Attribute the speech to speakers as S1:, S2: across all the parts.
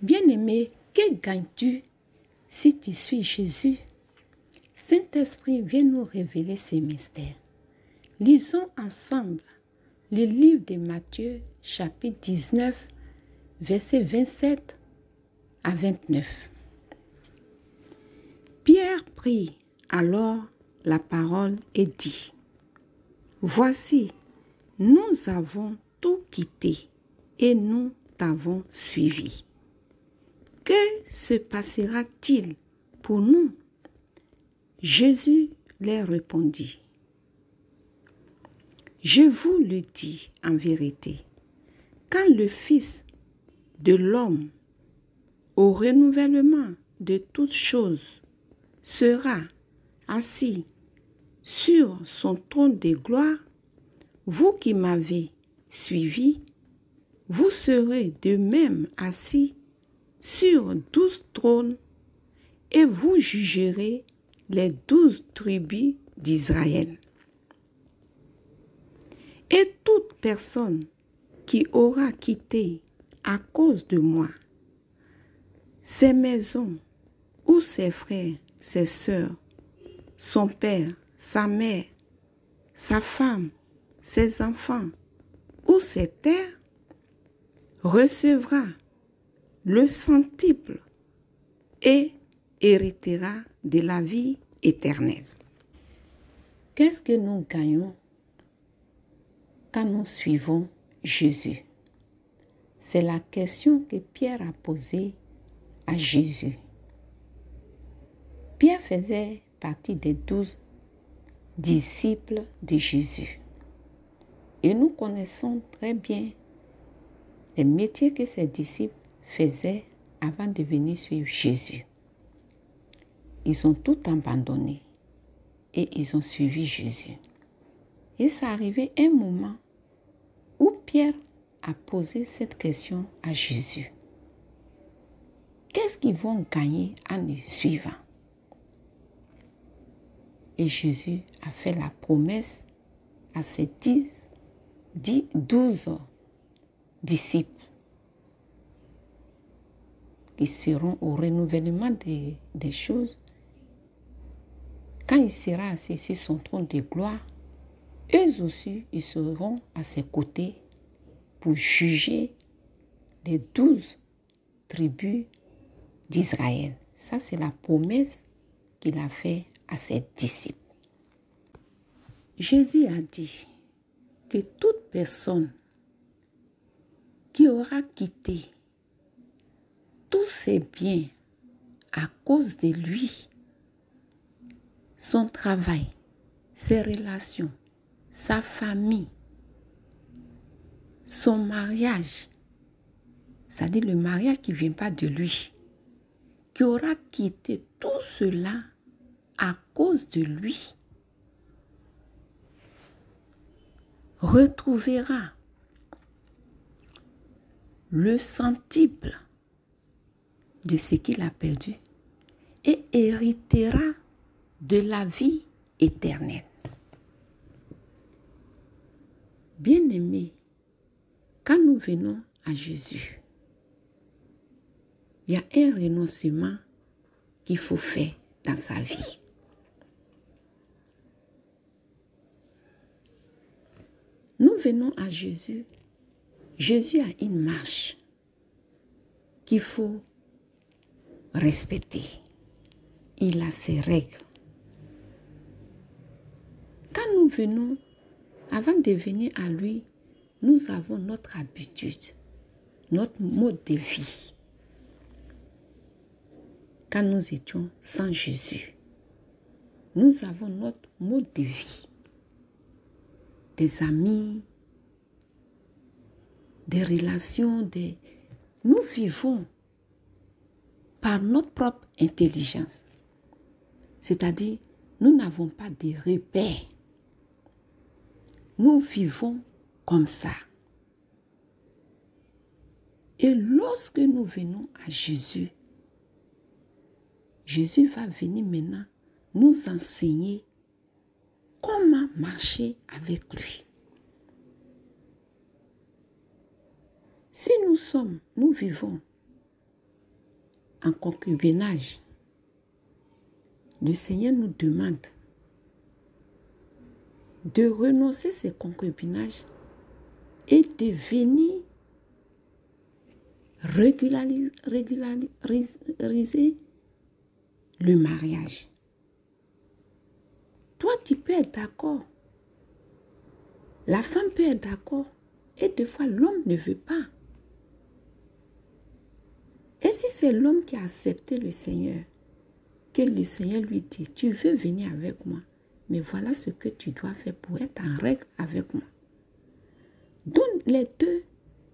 S1: Bien-aimé, que gagnes-tu si tu suis Jésus? Saint-Esprit, viens nous révéler ce mystère. Lisons ensemble le livre de Matthieu, chapitre 19, versets 27 à 29. Pierre prit alors la parole et dit: Voici, nous avons tout quitté et nous t'avons suivi. Que se passera-t-il pour nous? Jésus leur répondit: Je vous le dis en vérité, quand le Fils de l'homme, au renouvellement de toutes choses, sera assis sur son trône de gloire, vous qui m'avez suivi, vous serez de même assis sur 12 trônes et vous jugerez les 12 tribus d'Israël. Et toute personne qui aura quitté à cause de moi ses maisons ou ses frères, ses sœurs, son père, sa mère, sa femme, ses enfants ou ses terres, recevra le centuple et héritera de la vie éternelle. Qu'est-ce que nous gagnons quand nous suivons Jésus? C'est la question que Pierre a posée à Jésus. Pierre faisait partie des 12 disciples de Jésus. Et nous connaissons très bien les métiers que ces disciples faisaient avant de venir suivre Jésus. Ils ont tout abandonné et ils ont suivi Jésus. Et ça arrivait un moment où Pierre a posé cette question à Jésus. Qu'est-ce qu'ils vont gagner en le suivant? Et Jésus a fait la promesse à ses 12 disciples qui seront au renouvellement des choses. Quand il sera assis sur son trône de gloire, eux aussi, ils seront à ses côtés pour juger les 12 tribus d'Israël. Ça, c'est la promesse qu'il a faite à ses disciples. Jésus a dit que toute personne qui aura quitté tous ses biens à cause de lui, son travail, ses relations, sa famille, son mariage, c'est-à-dire le mariage qui ne vient pas de lui, qui aura quitté tout cela à cause de lui, retrouvera le centuple de ce qu'il a perdu et héritera de la vie éternelle. Bien-aimés, quand nous venons à Jésus, il y a un renoncement qu'il faut faire dans sa vie. Nous venons à Jésus. Jésus a une marche qu'il faut respecter. Il a ses règles. Quand nous venons, avant de venir à lui, nous avons notre habitude, notre mode de vie. Quand nous étions sans Jésus, nous avons notre mode de vie. Des amis, des relations, nous vivons par notre propre intelligence. C'est-à-dire, nous n'avons pas de repères. Nous vivons comme ça. Et lorsque nous venons à Jésus, Jésus va venir maintenant nous enseigner comment marcher avec lui. Si nous vivons en concubinage, le Seigneur nous demande de renoncer ce concubinage et de venir régulariser le mariage. Toi, tu peux être d'accord. La femme peut être d'accord. Et des fois, l'homme ne veut pas. Et si c'est l'homme qui a accepté le Seigneur, que le Seigneur lui dit, tu veux venir avec moi, mais voilà ce que tu dois faire pour être en règle avec moi. Donc, les deux,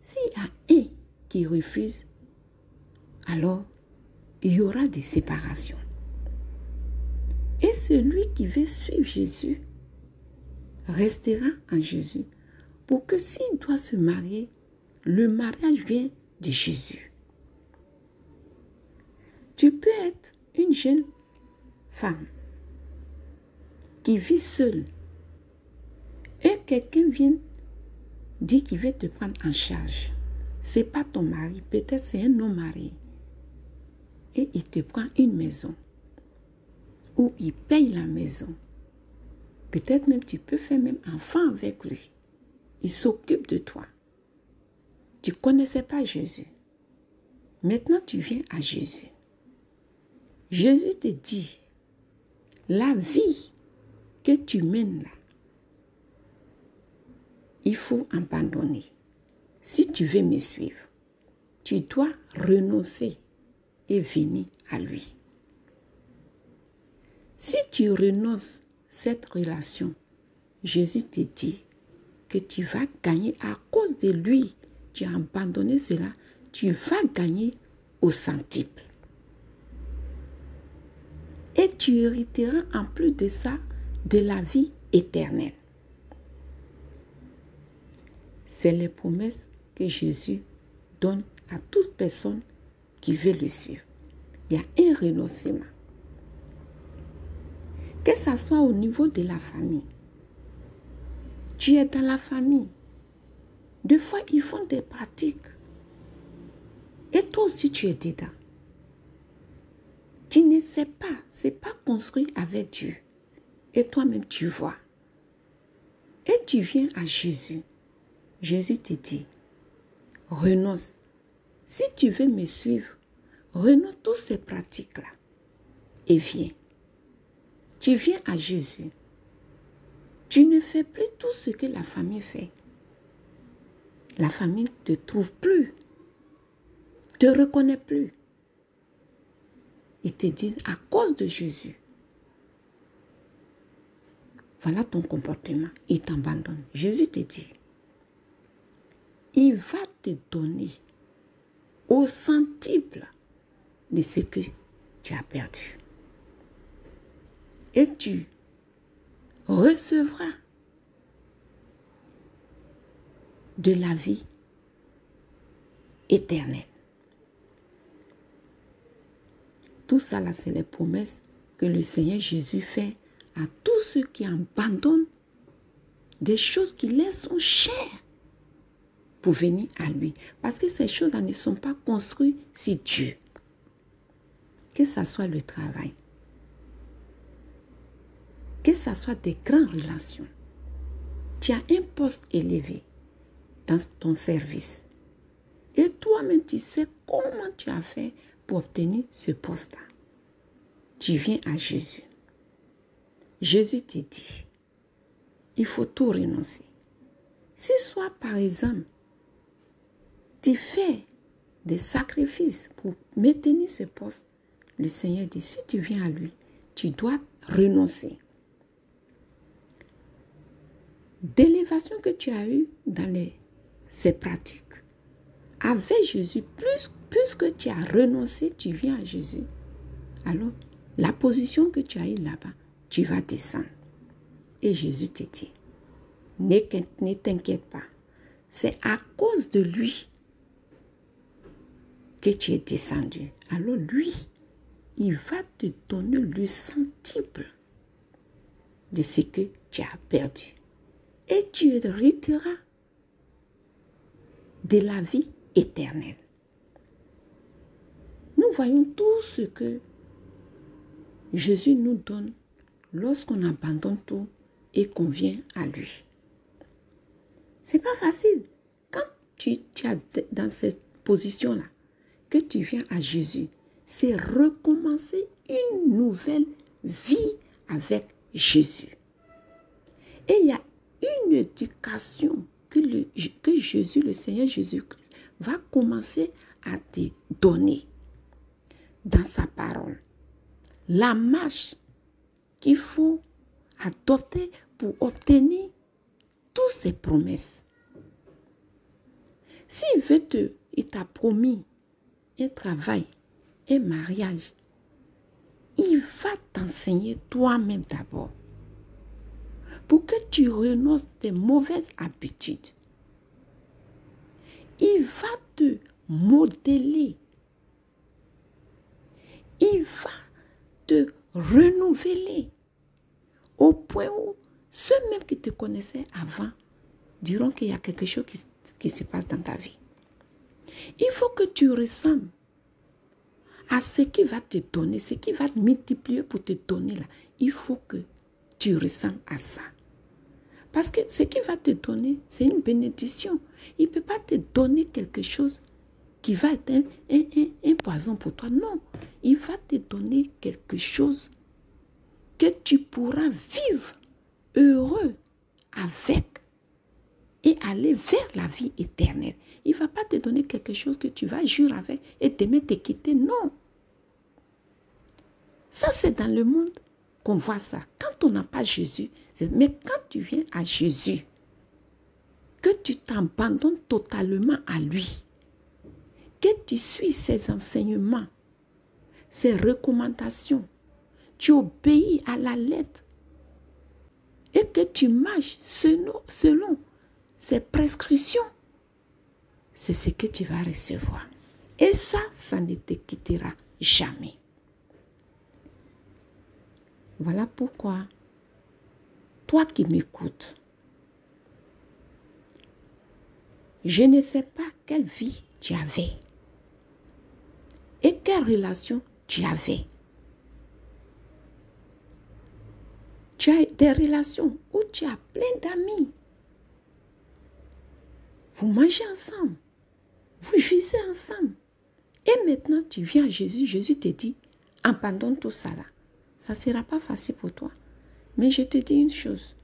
S1: s'il y a un qui refuse, alors il y aura des séparations. Et celui qui veut suivre Jésus restera en Jésus pour que s'il doit se marier, le mariage vient de Jésus. Tu peux être une jeune femme qui vit seule et quelqu'un vient dire qu'il veut te prendre en charge. Ce n'est pas ton mari, peut-être c'est un non-marié. Et il te prend une maison ou il paye la maison. Peut-être même tu peux faire même enfant avec lui. Il s'occupe de toi. Tu ne connaissais pas Jésus. Maintenant, tu viens à Jésus. Jésus te dit, la vie que tu mènes là, il faut abandonner. Si tu veux me suivre, tu dois renoncer et venir à lui. Si tu renonces cette relation, Jésus te dit que tu vas gagner à cause de lui. Tu as abandonné cela, tu vas gagner au centuple. Et tu hériteras en plus de ça de la vie éternelle. C'est les promesses que Jésus donne à toute personne qui veut le suivre. Il y a un renoncement. Que ce soit au niveau de la famille. Tu es dans la famille. Des fois, ils font des pratiques. Et toi aussi, tu es dedans. Tu ne sais pas, ce n'est pas construit avec Dieu. Et toi-même, tu vois. Et tu viens à Jésus. Jésus te dit, renonce. Si tu veux me suivre, renonce toutes ces pratiques-là. Et viens. Tu viens à Jésus. Tu ne fais plus tout ce que la famille fait. La famille ne te trouve plus. Ne te reconnaît plus. Ils te disent à cause de Jésus. Voilà ton comportement. Il t'abandonne. Jésus te dit, il va te donner au centuple de ce que tu as perdu. Et tu recevras de la vie éternelle. Tout ça là, c'est les promesses que le Seigneur Jésus fait à tous ceux qui abandonnent des choses qui leur sont chères pour venir à lui. Parce que ces choses-là ne sont pas construites sur Dieu. Que ce soit le travail, que ce soit des grandes relations. Tu as un poste élevé dans ton service. Et toi-même, tu sais comment tu as fait pour obtenir ce poste-là. Tu viens à Jésus. Jésus te dit, il faut tout renoncer. Si soit par exemple, tu fais des sacrifices pour maintenir ce poste, le Seigneur dit, si tu viens à lui, tu dois renoncer. D'élévation que tu as eue dans ces pratiques, avec Jésus, plus que tu as renoncé, tu viens à Jésus. Alors, la position que tu as eue là-bas, tu vas descendre. Et Jésus te dit, ne t'inquiète pas. C'est à cause de lui que tu es descendu. Alors lui, il va te donner le centuple de ce que tu as perdu. Et tu hériteras de la vie éternelle. Nous nous voyons tout ce que Jésus nous donne lorsqu'on abandonne tout et qu'on vient à lui. C'est pas facile. Quand tu es dans cette position-là, que tu viens à Jésus, c'est recommencer une nouvelle vie avec Jésus. Et il y a une éducation que Jésus, le Seigneur Jésus-Christ, va commencer à te donner dans sa parole. La marche qu'il faut adopter pour obtenir toutes ces promesses. Il t'a promis un travail, un mariage, il va t'enseigner toi-même d'abord pour que tu renonces tes mauvaises habitudes. Il va te modeler. Il va te renouveler au point où ceux même qui te connaissaient avant diront qu'il y a quelque chose qui se passe dans ta vie. Il faut que tu ressembles à ce qui va te donner, ce qui va te multiplier pour te donner là. Il faut que tu ressembles à ça. Parce que ce qui va te donner, c'est une bénédiction. Il ne peut pas te donner quelque chose qui va être un poison pour toi. Non, il va te donner quelque chose que tu pourras vivre heureux avec et aller vers la vie éternelle. Il ne va pas te donner quelque chose que tu vas jurer avec et demain te quitter. Non. Ça, c'est dans le monde qu'on voit ça. Quand on n'a pas Jésus, mais quand tu viens à Jésus, que tu t'abandonnes totalement à lui, que tu suis ses enseignements, ses recommandations, tu obéis à la lettre et que tu marches selon ses prescriptions, c'est ce que tu vas recevoir. Et ça ne te quittera jamais. Voilà pourquoi, toi qui m'écoutes, je ne sais pas quelle vie tu avais et quelle relation tu avais. Tu as des relations où tu as plein d'amis. Vous mangez ensemble, vous jouissez ensemble. Et maintenant, tu viens à Jésus, Jésus te dit, abandonne tout ça là. Ça ne sera pas facile pour toi. Mais je te dis une chose.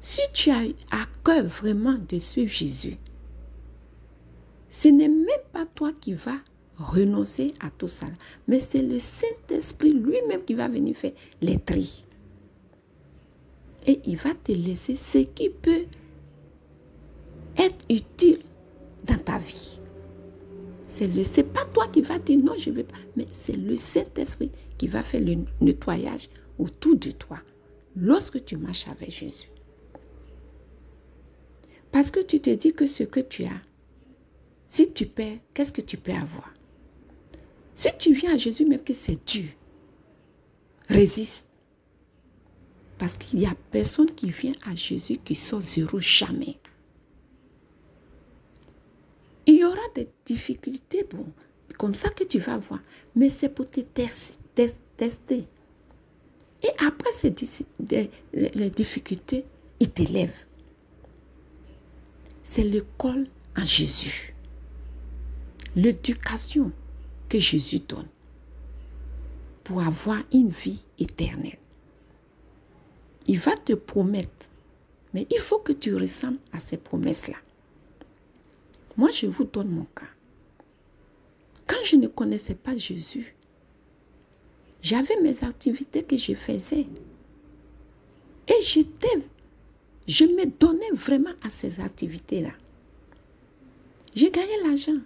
S1: Si tu as à cœur vraiment de suivre Jésus, ce n'est même pas toi qui vas renoncer à tout ça, mais c'est le Saint-Esprit lui-même qui va venir faire les tris. Et il va te laisser ce qui peut être utile dans ta vie. C'est pas toi qui vas dire non, je ne veux pas, mais c'est le Saint-Esprit qui va faire le nettoyage autour de toi lorsque tu marches avec Jésus. Parce que tu te dis que ce que tu as, si tu perds, qu'est-ce que tu peux avoir? Si tu viens à Jésus, même que c'est dur, résiste. Parce qu'il n'y a personne qui vient à Jésus qui sort zéro jamais. Il y aura des difficultés, bon, comme ça que tu vas voir. Mais c'est pour te tester. Et après les difficultés, il t'élève. C'est l'école en Jésus. L'éducation que Jésus donne pour avoir une vie éternelle. Il va te promettre, mais il faut que tu ressembles à ces promesses-là. Moi, je vous donne mon cas. Quand je ne connaissais pas Jésus, j'avais mes activités que je faisais. Et je me donnais vraiment à ces activités-là. J'ai gagné l'argent.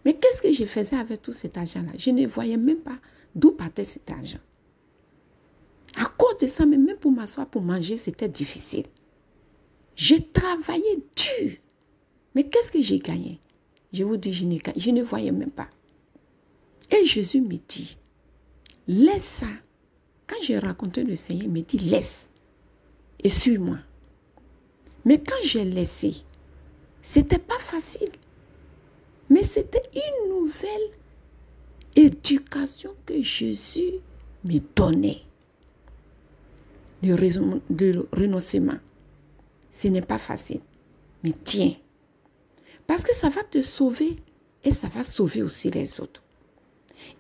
S1: Mais qu'est-ce que je faisais avec tout cet argent-là? Je ne voyais même pas d'où partait cet argent. À cause de ça, même pour m'asseoir, pour manger, c'était difficile. J'ai travaillé dur. Mais qu'est-ce que j'ai gagné? Je vous dis, je ne voyais même pas. Et Jésus me dit, laisse ça. Quand j'ai raconté le Seigneur, il me dit, laisse et suis-moi. Mais quand j'ai laissé, c'était pas facile. Mais c'était une nouvelle éducation que Jésus me donnait. Le renoncement, ce n'est pas facile, mais tiens. Parce que ça va te sauver et ça va sauver aussi les autres.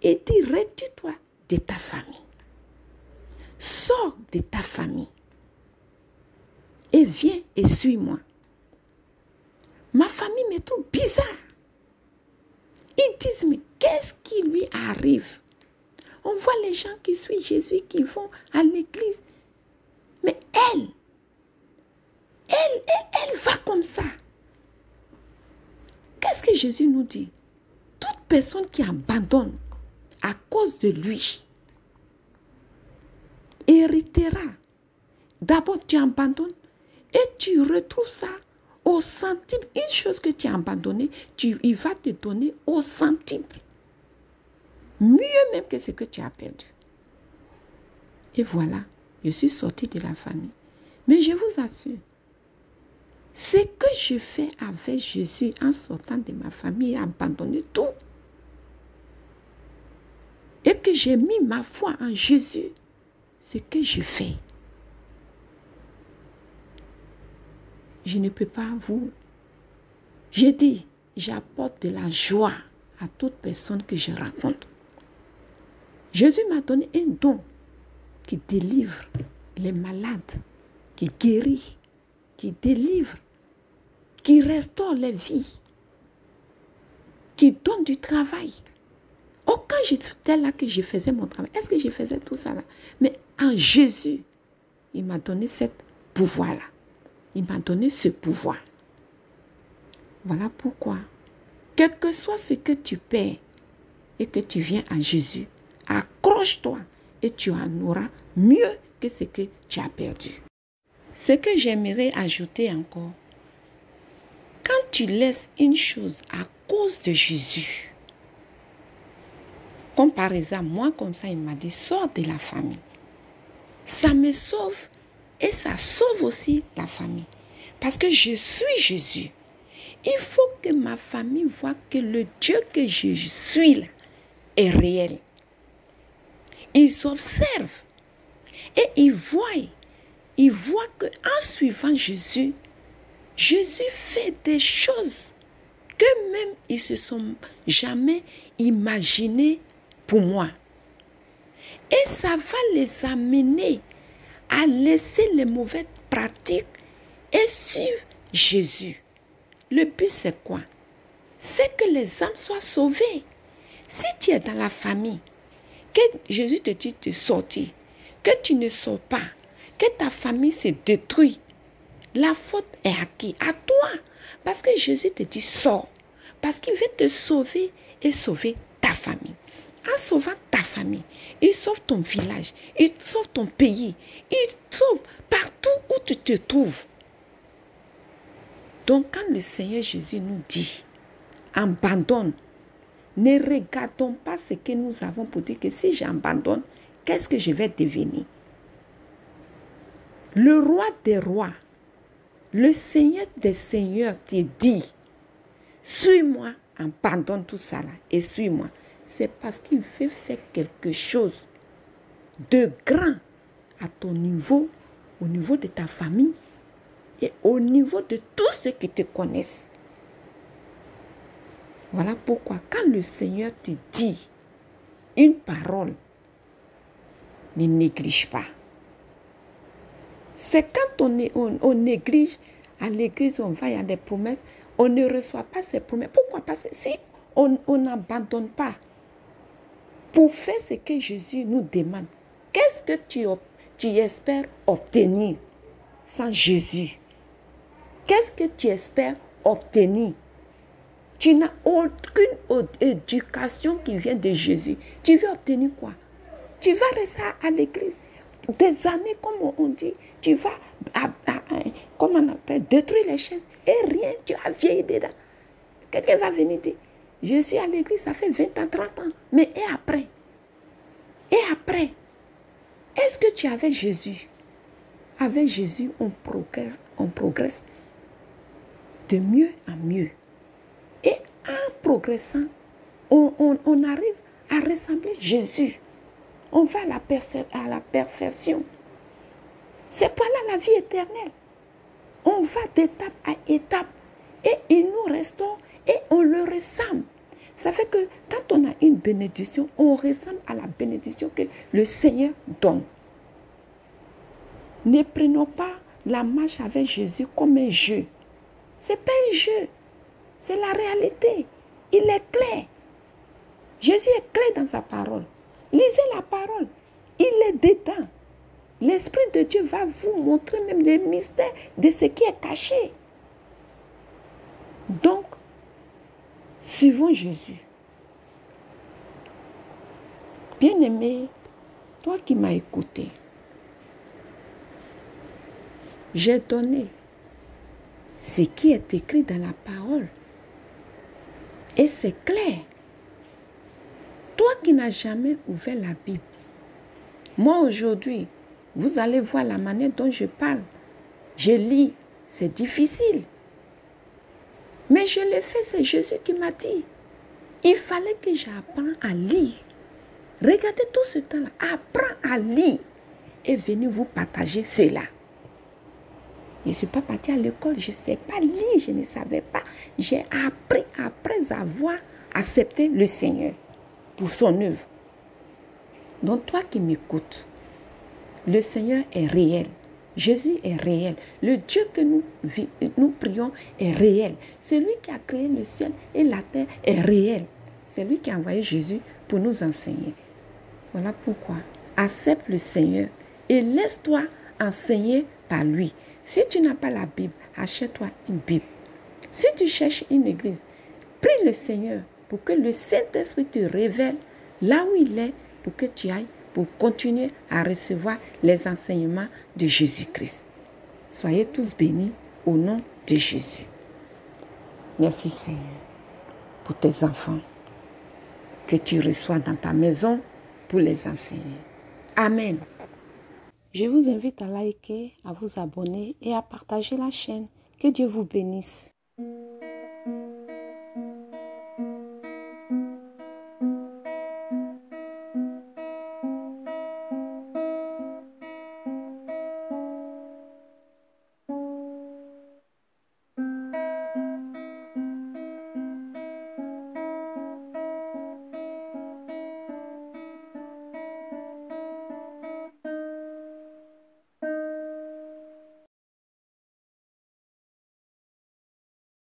S1: Et dis, retire-toi de ta famille. Sors de ta famille. Et viens et suis-moi. Ma famille m'est tout bizarre. Ils disent, mais qu'est-ce qui lui arrive? On voit les gens qui suivent Jésus, qui vont à l'église. Mais elle va comme ça. Qu'est-ce que Jésus nous dit? Toute personne qui abandonne à cause de lui héritera. D'abord, tu abandonnes et tu retrouves ça au centime. Une chose que tu as abandonnée, il va te donner au centime. Mieux même que ce que tu as perdu. Et voilà, je suis sortie de la famille. Mais je vous assure, ce que je fais avec Jésus en sortant de ma famille, abandonné tout, et que j'ai mis ma foi en Jésus, ce que je fais, je ne peux pas vous... Je dis, j'apporte de la joie à toute personne que je rencontre. Jésus m'a donné un don qui délivre les malades, qui guérit, qui délivre, qui restaure les vies, qui donne du travail. Oh, quand j'étais là que je faisais mon travail, est-ce que je faisais tout ça là? Mais en Jésus, il m'a donné ce pouvoir-là. Il m'a donné ce pouvoir. Voilà pourquoi, quel que soit ce que tu perds et que tu viens à Jésus, accroche-toi et tu en auras mieux que ce que tu as perdu. Ce que j'aimerais ajouter encore, quand tu laisses une chose à cause de Jésus, comme par exemple, moi comme ça, il m'a dit, sors de la famille. Ça me sauve et ça sauve aussi la famille. Parce que je suis Jésus. Il faut que ma famille voie que le Dieu que je suis là est réel. Ils observent et ils voient qu'en suivant Jésus, Jésus fait des choses que même ils ne se sont jamais imaginées pour moi. Et ça va les amener à laisser les mauvaises pratiques et suivre Jésus. Le but c'est quoi? C'est que les âmes soient sauvées. Si tu es dans la famille, que Jésus te dit de sortir, que tu ne sors pas, que ta famille se détruit, la faute est à qui? À toi. Parce que Jésus te dit sors. Parce qu'il veut te sauver et sauver ta famille. En sauvant ta famille, il sauve ton village, il sauve ton pays, il sauve partout où tu te trouves. Donc quand le Seigneur Jésus nous dit, abandonne, ne regardons pas ce que nous avons pour dire que si j'abandonne, qu'est-ce que je vais devenir? Le roi des rois, le Seigneur des seigneurs te dit, suis-moi, abandonne tout ça là et suis-moi. C'est parce qu'il veut faire quelque chose de grand à ton niveau, au niveau de ta famille et au niveau de tous ceux qui te connaissent. Voilà pourquoi quand le Seigneur te dit une parole, ne néglige pas. C'est quand on néglige, à l'église on va, il y a des promesses, on ne reçoit pas ces promesses. Pourquoi? Parce que si on n'abandonne pas pour faire ce que Jésus nous demande, qu'est-ce que tu espères obtenir sans Jésus? Qu'est-ce que tu espères obtenir? Tu n'as aucune éducation qui vient de Jésus. Tu veux obtenir quoi? Tu vas rester à l'église des années, comme on dit. Tu vas, comment on appelle, détruire les chaises et rien, tu as vieilli dedans. Quelqu'un va venir dire, je suis à l'église, ça fait 20 ans, 30 ans. Mais et après? Et après? Est-ce que tu es avec Jésus? Avec Jésus, on progresse de mieux en mieux. Et en progressant, on arrive à ressembler à Jésus. On va à la perfection. C'est pas là la vie éternelle. On va d'étape à étape et nous restons et on le ressemble. Ça fait que quand on a une bénédiction, on ressemble à la bénédiction que le Seigneur donne. Ne prenons pas la marche avec Jésus comme un jeu. Ce n'est pas un jeu, c'est la réalité. Il est clair. Jésus est clair dans sa parole. Lisez la parole. Il est dedans. L'Esprit de Dieu va vous montrer même les mystères de ce qui est caché. Donc, suivons Jésus. Bien-aimé, toi qui m'as écouté, j'ai donné ce qui est écrit dans la parole. Et c'est clair. Toi qui n'as jamais ouvert la Bible, moi aujourd'hui, vous allez voir la manière dont je parle. Je lis, c'est difficile. Mais je l'ai fait, c'est Jésus qui m'a dit. Il fallait que j'apprenne à lire. Regardez tout ce temps-là, apprends à lire et venez vous partager cela. Je ne suis pas partie à l'école, je ne sais pas lire, je ne savais pas. J'ai appris après avoir accepté le Seigneur pour son œuvre. Donc toi qui m'écoutes, le Seigneur est réel. Jésus est réel. Le Dieu que nous prions est réel. Celui qui a créé le ciel et la terre est réel. C'est lui qui a envoyé Jésus pour nous enseigner. Voilà pourquoi accepte le Seigneur et laisse-toi enseigner par lui. Si tu n'as pas la Bible, achète-toi une Bible. Si tu cherches une église, prie le Seigneur pour que le Saint-Esprit te révèle là où il est pour que tu ailles pour continuer à recevoir les enseignements de Jésus-Christ. Soyez tous bénis au nom de Jésus. Merci Seigneur pour tes enfants que tu reçois dans ta maison pour les enseigner. Amen. Je vous invite à liker, à vous abonner et à partager la chaîne. Que Dieu vous bénisse.